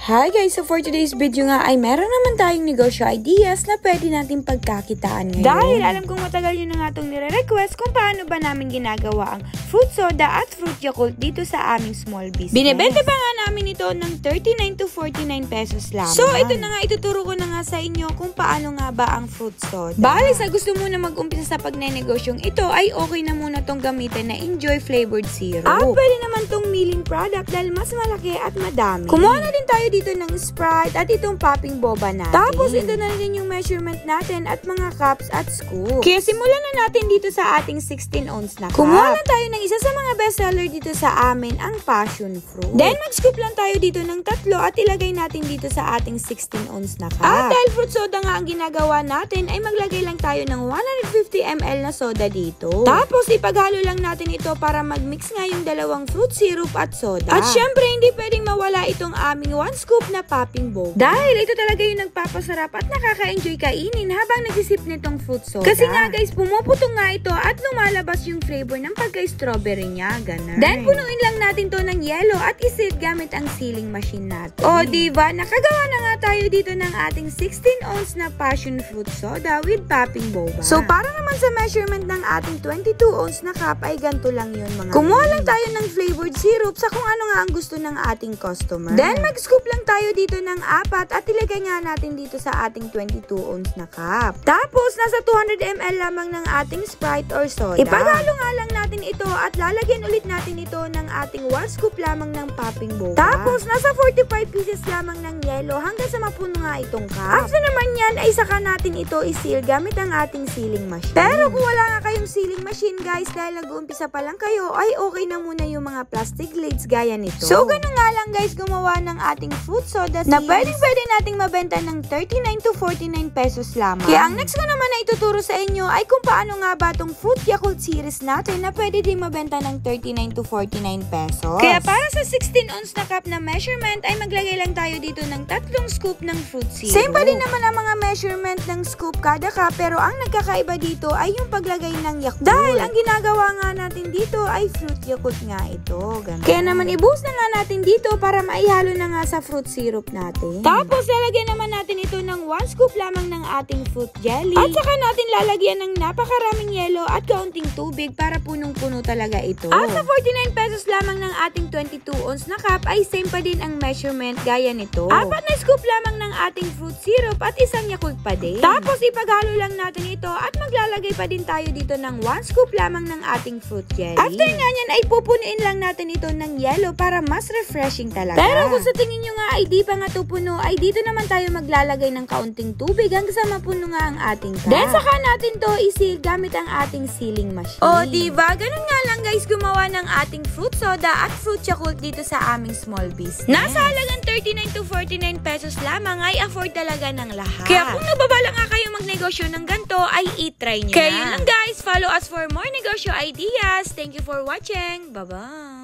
Hi guys! So for today's video nga ay meron naman tayong negosyo ideas na pwede natin pagkakitaan ngayon. Dahil alam kong matagal yun na nga itong nire-request kung paano ba namin ginagawa ang fruit soda at fruit Yakult dito sa aming small business. Binebenta pa nga namin ito ng 39 to 49 pesos lamang. So ito na nga, ituturo ko na nga sa inyo kung paano nga ba ang fruit soda. Bali sa gusto muna mag-umpisa sa pagne-negosyong ito ay okay na muna tong gamitin na Enjoy flavored syrup. At pwede naman tong milling product dahil mas malaki at madami. Kumuha na din tayo dito ng Sprite at itong popping boba natin. Tapos ito na rin yung measurement natin at mga cups at scoop. Kaya simulan na natin dito sa ating 16 ounce na cup. Kumuha na tayo ng isa sa mga bestseller dito sa amin, ang passion fruit. Then mag-scoop lang tayo dito ng 3 at ilagay natin dito sa ating 16 ounce na cup. At dahil fruit soda nga ang ginagawa natin ay maglagay lang tayo ng 150 ml na soda dito. Tapos ipaghalo lang natin ito para mag-mix nga yung dalawang fruit syrup at soda. At syempre hindi pwedeng mawala itong aming 1 scoop na popping boba. Dahil ito talaga yung nagpapasarap at nakaka-enjoy kainin habang nagsisip nitong fruit soda. Kasi nga guys, pumuputong nga ito at lumalabas yung flavor ng pagka-strawberry niya, ganun. Then punuin lang natin to ng yelo at isit gamit ang sealing machine natin. O diba, nakagawa na nga tayo dito ng ating 16 ounce na passion fruit soda with popping boba. So para naman sa measurement ng ating 22 ounce na cup ay ganito lang yun mga. Kumuha lang tayo ng flavored syrup sa kung ano nga ang gusto ng ating customer. Then mag-scoop lang tayo dito ng 4 at ilagay nga natin dito sa ating 22 ounce na cup. Tapos nasa 200 ml lamang ng ating Sprite or soda. Ipaghalo nga lang natin ito at lalagyan ulit natin ito ng ating 1 scoop lamang ng popping boba. Tapos nasa 45 pieces lamang ng yelo hanggang sa mapuno nga itong cup. After naman yan ay saka natin ito i-seal gamit ang ating sealing machine. Pero kung wala nga kayong sealing machine guys, dahil nag-uumpisa pa lang kayo ay okay na muna yung mga plastic lids gaya nito. So ganun nga lang guys gumawa ng ating fruit soda na pwede nating mabenta ng 39 to 49 pesos lamang. Kaya ang next ko naman na ituturo sa inyo ay kung paano nga ba itong fruit Yakult series natin na pwede din mabenta ng 39 to 49 pesos. Kaya para sa 16 ounce na cup na measurement ay maglagay lang tayo dito ng 3 scoop ng fruit syrup. Same pa din naman ang mga measurement ng scoop kada cup pero ang nagkakaiba dito ay yung paglagay ng Yakult. Dahil ang ginagawa nga natin dito ay fruit Yakult nga ito. Ganun. Kaya naman i-boost na nga natin dito para maihalo na nga sa fruit syrup natin. Tapos lalagyan naman natin ito ng 1 scoop lamang ng ating fruit jelly. At saka natin lalagyan ng napakaraming yelo at kaunting tubig para punong-puno talaga ito. At sa 49 pesos lamang ng ating 22 ounce na cup ay same pa din ang measurement gaya nito. 4 na scoop lamang ng ating fruit syrup at isang Yakult pa din. Tapos ipaghalo lang natin ito at maglalagay pa din tayo dito ng 1 scoop lamang ng ating fruit jelly. After nga yan ay pupunuin lang natin ito ng yelo para mas refreshing talaga. Pero kung sa tingin nyo nga ay di pa nga ito puno ay dito naman tayo maglalagay ng kaunting tubig hanggang sa mapuno nga ang ating cup. Then saka natin to i-seal gamit ang ating sealing machine. O diba, ganun nga lang guys gumawa ng ating fruit soda at fruit Yakult dito sa aming small business. Nasa halagang 39 to 49 pesos lamang ay afford talaga ng lahat. Kaya kung nababala nga kayo magnegosyo ng ganito ay i-try nyo na. Kaya yun lang guys, follow us for more negosyo ideas. Thank you for watching. Bye-bye!